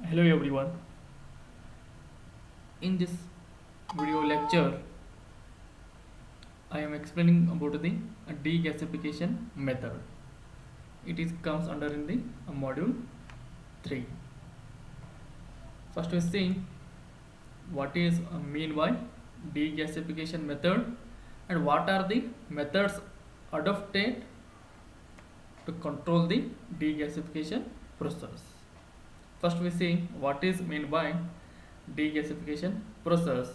Hello everyone. In this video lecture, I am explaining about the degasification method. It is comes under in the module 3. First we see what is mean by degasification method and what are the methods adopted to control the degasification process. First we see what is mean by degasification process.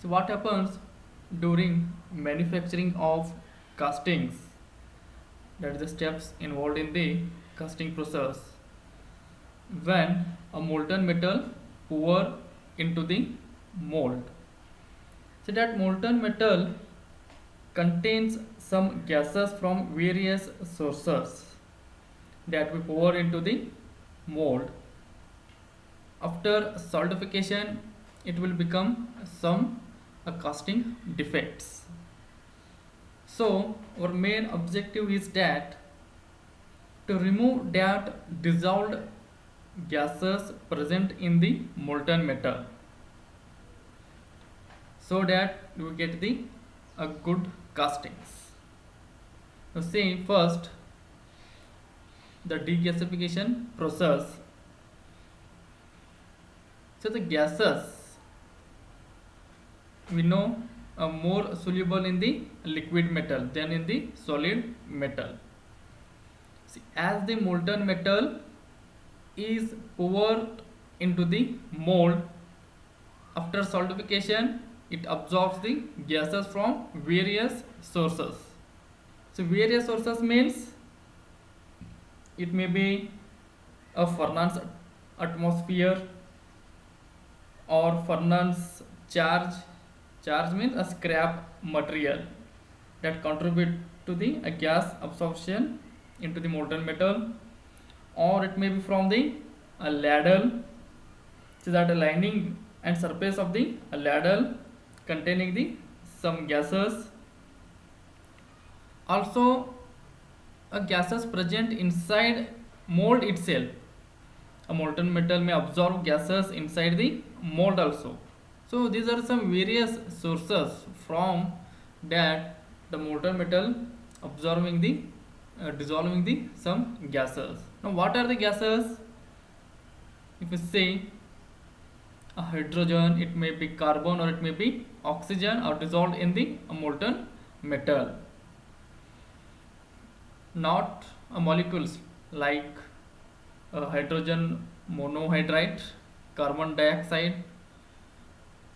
So what happens during manufacturing of castings, that is the steps involved in the casting process, when a molten metal pour into the mold. So that molten metal contains some gases from various sources that we pour into the mold. After solidification, it will become some casting defects. So our main objective is that to remove that dissolved gases present in the molten metal, so that we get the good castings. Now see first the degasification process. So the gases we know are more soluble in the liquid metal than in the solid metal. See, as the molten metal is poured into the mold, after solidification it absorbs the gases from various sources. So various sources means it may be a furnace atmosphere or furnace charge. Charge means a scrap material that contribute to the gas absorption into the molten metal, or it may be from the ladle, so that a lining and surface of the ladle containing the some gases. Also gases present inside mold itself. A molten metal may absorb gases inside the mold also. So these are some various sources from that the molten metal absorbing the dissolving the some gases. Now what are the gases? If we say a hydrogen, it may be carbon or it may be oxygen, are dissolved in the molten metal. Not molecules like hydrogen monohydrate, carbon dioxide.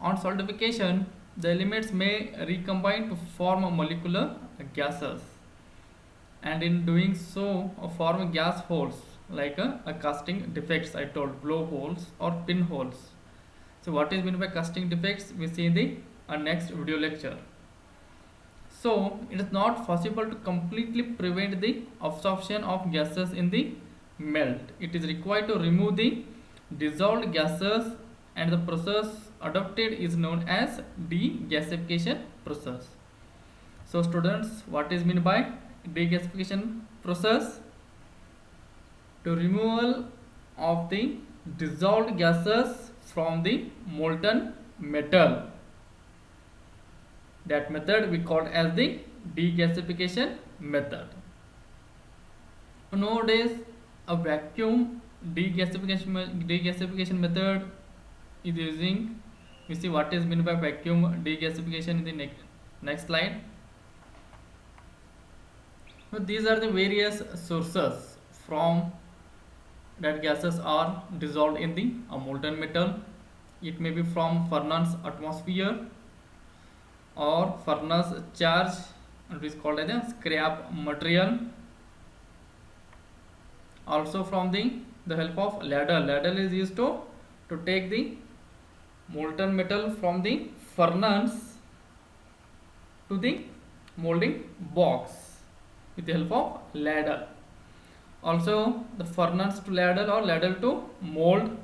On solidification, the elements may recombine to form molecular gases, and in doing so form gas holes like a casting defects I told, blowholes or pinholes. So what is meant by casting defects we see in the next video lecture. So it is not possible to completely prevent the absorption of gases in the melt. It is required to remove the dissolved gases, and the process adopted is known as degasification process. So students, what is meant by degasification process? To removal of the dissolved gases from the molten metal. That method we call as the degasification method. Nowadays a vacuum degasification method is using. We see what is meant by vacuum degasification in the next slide. So these are the various sources from that gases are dissolved in the molten metal. It may be from furnace atmosphere or furnace charge, and it is called as a scrap material. Also from the help of ladle. Ladle is used to take the molten metal from the furnace to the molding box with the help of ladle. Also the furnace to ladle or ladle to mold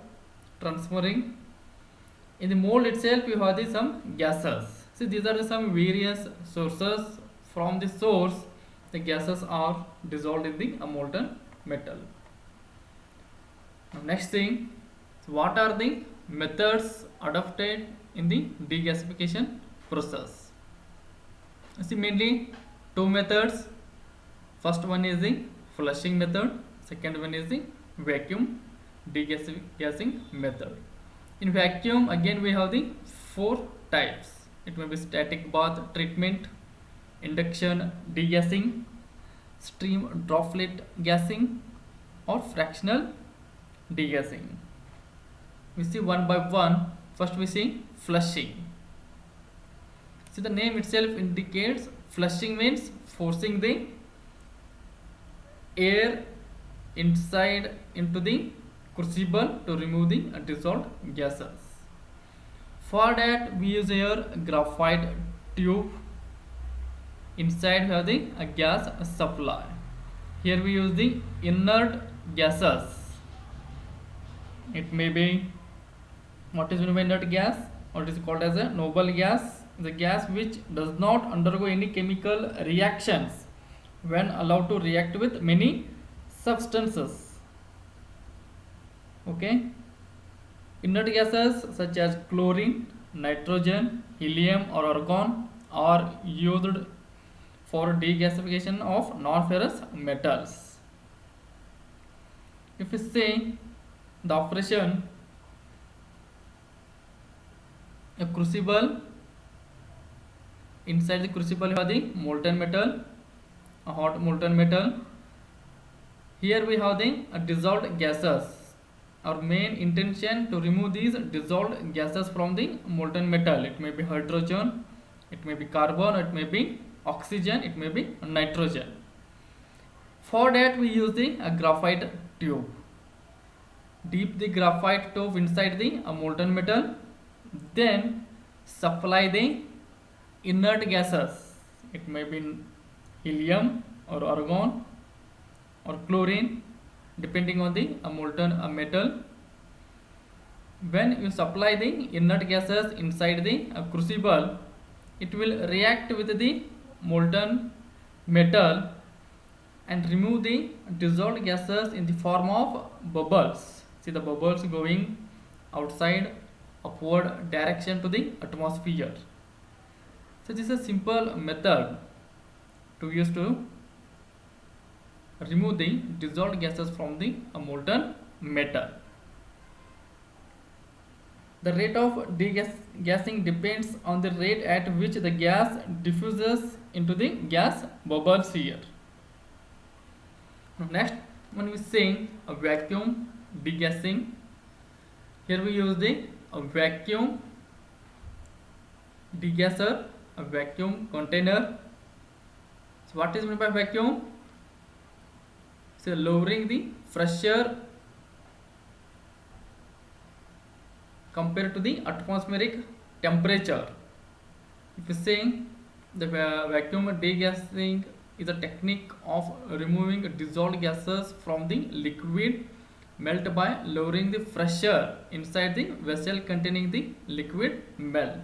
transferring. In the mold itself you have some gases. See, these are some various sources. From the source the gases are dissolved in the molten metal. Now Next thing, what are the methods adopted in the degasification process? See, mainly two methods. First one is the flushing method, second one is the vacuum degassing method. In vacuum, again we have the four types. It may be static bath treatment, induction degassing, stream droplet gassing, or fractional degassing. We see one by one. First we see flushing. See, the name itself indicates flushing means forcing the air inside into the crucible to remove the dissolved gases. For that we use here graphite tube. Inside we have the gas supply. Here we use the inert gases. It may be, what is meant by inert gas, or it is called as a noble gas, the gas which does not undergo any chemical reactions when allowed to react with many substances. Okay, inert gases such as chlorine, nitrogen, helium, or argon are used for degasification of non-ferrous metals. If we say the operation, a crucible, inside the crucible you have the molten metal, a hot molten metal. Here we have the dissolved gases. Our main intention to remove these dissolved gases from the molten metal. It may be hydrogen, it may be carbon, it may be oxygen, it may be nitrogen. For that we use the graphite tube. Dip the graphite tube inside the molten metal, then supply the inert gases. It may be helium or argon or chlorine, depending on the molten metal. When you supply the inert gases inside the crucible, it will react with the molten metal and remove the dissolved gases in the form of bubbles. See the bubbles going outside upward direction to the atmosphere. So this is a simple method to use to remove the dissolved gases from the molten metal. The rate of degassing depends on the rate at which the gas diffuses into the gas bubbles here. Next, when we say a vacuum degassing, here we use the vacuum degasser, a vacuum container. So what is meant by vacuum? So lowering the pressure compared to the atmospheric temperature. If you say the vacuum degassing is a technique of removing dissolved gases from the liquid melt by lowering the pressure inside the vessel containing the liquid melt.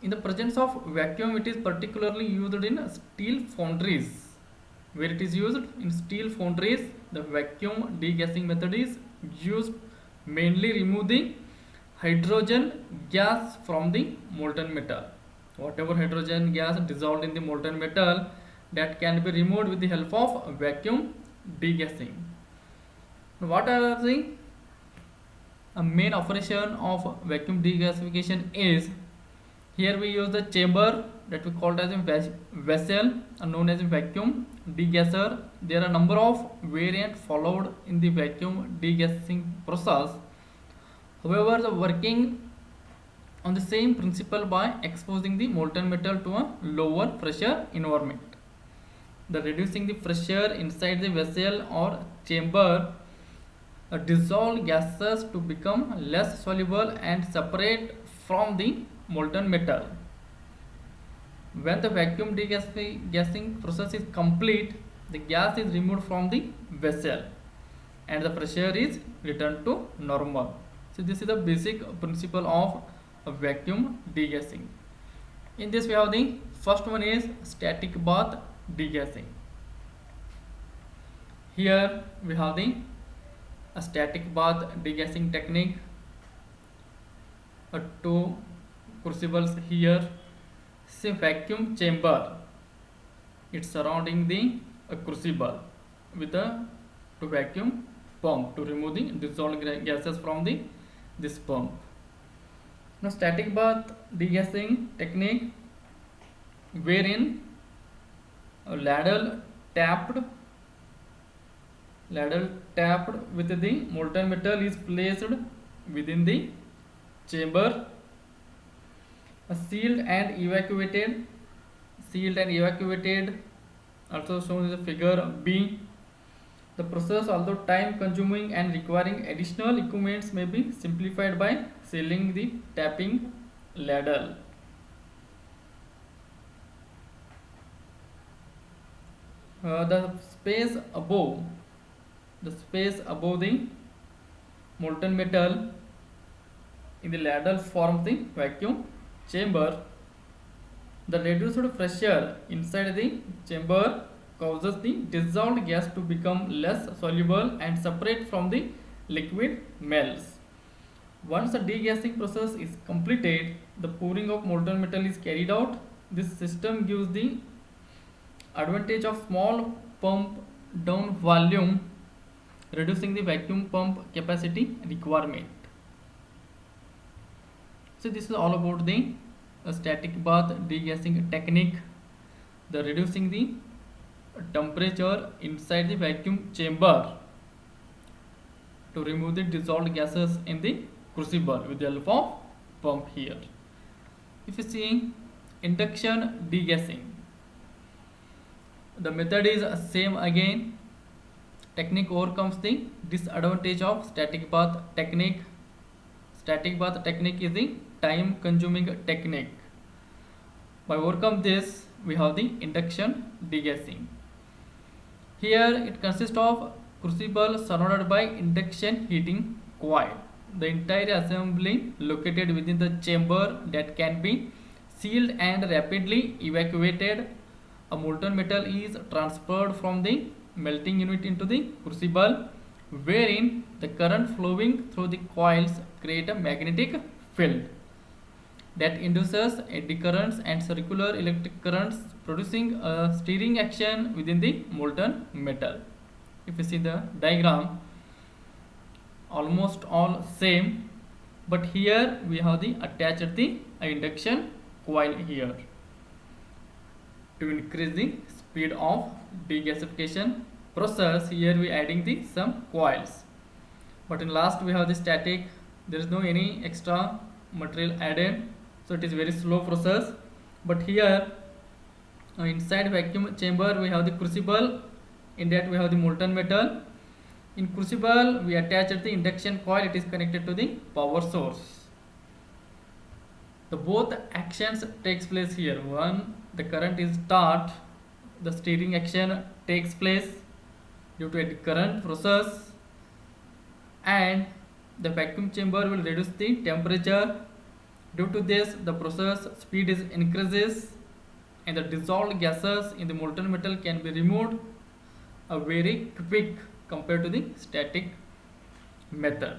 In the presence of vacuum, it is particularly used in steel foundries. Where it is used in steel foundries, the vacuum degassing method is used mainly remove the hydrogen gas from the molten metal. Whatever hydrogen gas dissolved in the molten metal, that can be removed with the help of vacuum degassing. What are the main operation of vacuum degasification is? Here we use the chamber that we call as a vessel known as a vacuum degasser. There are a number of variants followed in the vacuum degassing process. However, the working on the same principle by exposing the molten metal to a lower pressure environment. The reducing the pressure inside the vessel or chamber dissolved gases to become less soluble and separate from the molten metal. When the vacuum degassing process is complete, the gas is removed from the vessel and the pressure is returned to normal. So this is the basic principle of a vacuum degassing. In this we have the first one is static bath degassing. Here we have the a static bath degassing technique, two crucibles here, say vacuum chamber, it's surrounding the crucible with a to vacuum pump to remove the dissolved gases from the this pump. Now static bath degassing technique wherein a ladle tapped with the molten metal is placed within the chamber. A sealed and evacuated also shown in the figure B. The process, although time consuming and requiring additional equipments, may be simplified by sealing the tapping ladle. The space above the molten metal in the ladle forms the vacuum chamber. The reduced pressure inside the chamber causes the dissolved gas to become less soluble and separate from the liquid melts. Once the degassing process is completed, the pouring of molten metal is carried out. This system gives the advantage of small pump down volume, reducing the vacuum pump capacity requirement. So this is all about the static bath degassing technique, the reducing the temperature inside the vacuum chamber to remove the dissolved gases in the crucible with the help of pump here. If you see induction degassing, the method is same again. Technique overcomes the disadvantage of static bath technique. Static bath technique is the time consuming technique. By overcome this, we have the induction degassing. Here it consists of crucible surrounded by induction heating coil. The entire assembly located within the chamber that can be sealed and rapidly evacuated. A molten metal is transferred from the melting unit into the crucible, wherein the current flowing through the coils create a magnetic field that induces eddy currents and circular electric currents, producing a stirring action within the molten metal. If you see the diagram, almost all same, but here we have the attached the induction coil here to increase the speed of degasification process. Here we adding the some coils, but in last we have the static. There is no any extra material added, so it is very slow process. But here inside vacuum chamber we have the crucible, in that we have the molten metal. In crucible we attached the induction coil, it is connected to the power source. The both actions takes place here. One, the current is start, the stirring action takes place due to a current process, and the vacuum chamber will reduce the temperature. Due to this, the process speed is increases and the dissolved gases in the molten metal can be removed very quick compared to the static method.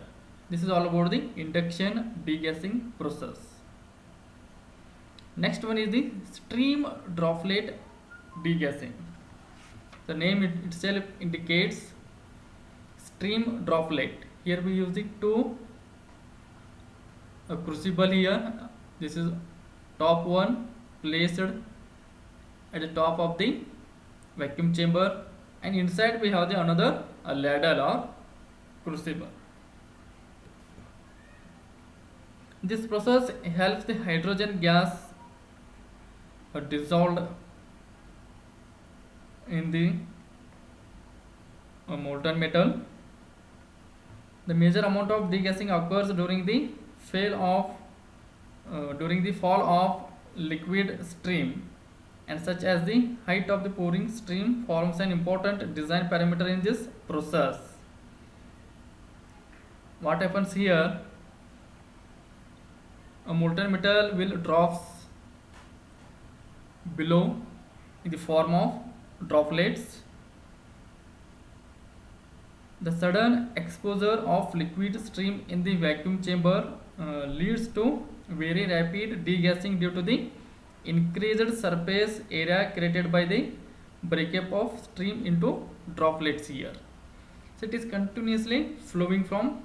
This is all about the induction degassing process. Next one is the stream droplet degassing. The name itself indicates stream droplet. Here we use the two crucible here. This is top one placed at the top of the vacuum chamber, and inside we have the another ladle or crucible. This process helps the hydrogen gas dissolved in the molten metal. The major amount of degassing occurs during the fall of liquid stream, and such as the height of the pouring stream forms an important design parameter in this process. What happens here? A molten metal will drops below in the form of droplets. The sudden exposure of liquid stream in the vacuum chamber leads to very rapid degassing due to the increased surface area created by the breakup of stream into droplets here. So it is continuously flowing from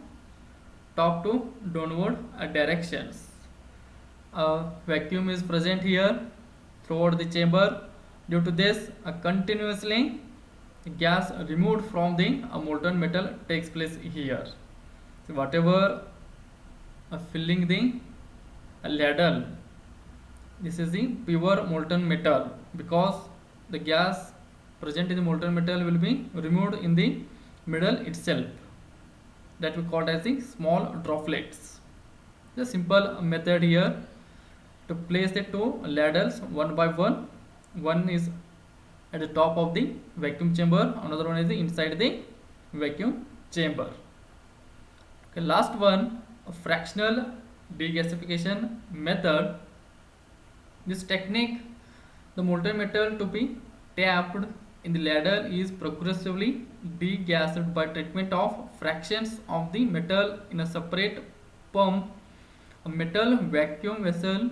top to downward directions. A vacuum is present here throughout the chamber. Due to this, a continuously gas removed from the molten metal takes place here. So whatever filling the ladle, this is the pure molten metal, because the gas present in the molten metal will be removed in the middle itself, that we call as the small droplets. The simple method here to place the two ladles one by one. One is at the top of the vacuum chamber, another one is inside the vacuum chamber. Okay, last one, a fractional degasification method. This technique, the molten metal to be tapped in the ladle is progressively degassed by treatment of fractions of the metal in a separate pump. A metal vacuum vessel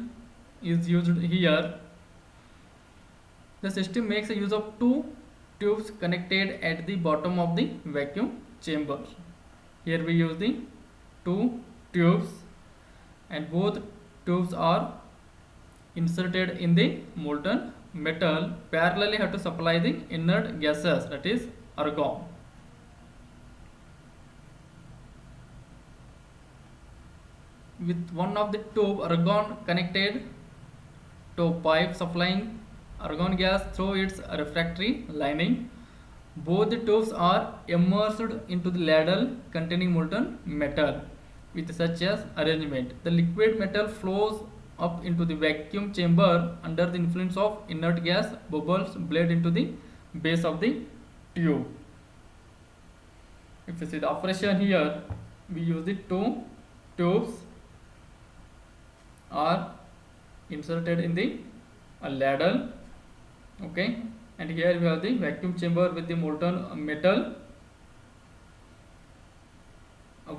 is used here. The system makes use of two tubes connected at the bottom of the vacuum chamber. Here we use the two tubes, and both tubes are inserted in the molten metal. Parallelly have to supply the inert gases, that is argon. With one of the tube argon connected to pipe supplying argon gas through its refractory lining. Both the tubes are immersed into the ladle containing molten metal with such as arrangement. The liquid metal flows up into the vacuum chamber under the influence of inert gas. Bubbles bled into the base of the tube. If you see the operation here, we use the two tubes are inserted in the ladle. Okay, and here we have the vacuum chamber with the molten metal.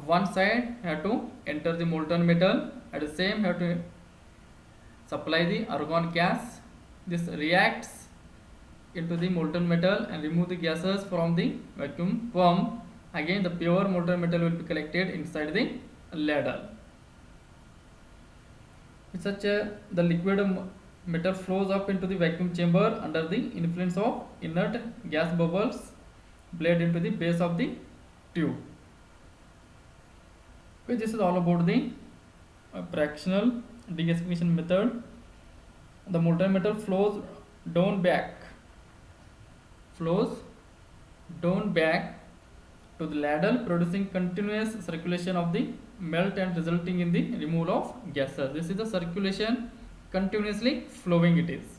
One side have to enter the molten metal, at the same have to supply the argon gas. This reacts into the molten metal and remove the gases from the vacuum pump. Again the pure molten metal will be collected inside the ladle. With such the liquid metal flows up into the vacuum chamber under the influence of inert gas. Bubbles bled into the base of the tube. Okay, this is all about the fractional degasification method. The molten metal flows down back to the ladle, producing continuous circulation of the melt and resulting in the removal of gases. This is the circulation, continuously flowing it is.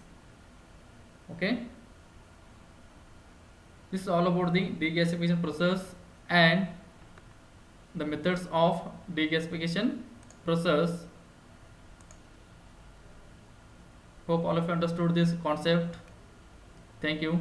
Okay, this is all about the degasification process and the methods of degasification process. Hope all of you understood this concept. Thank you.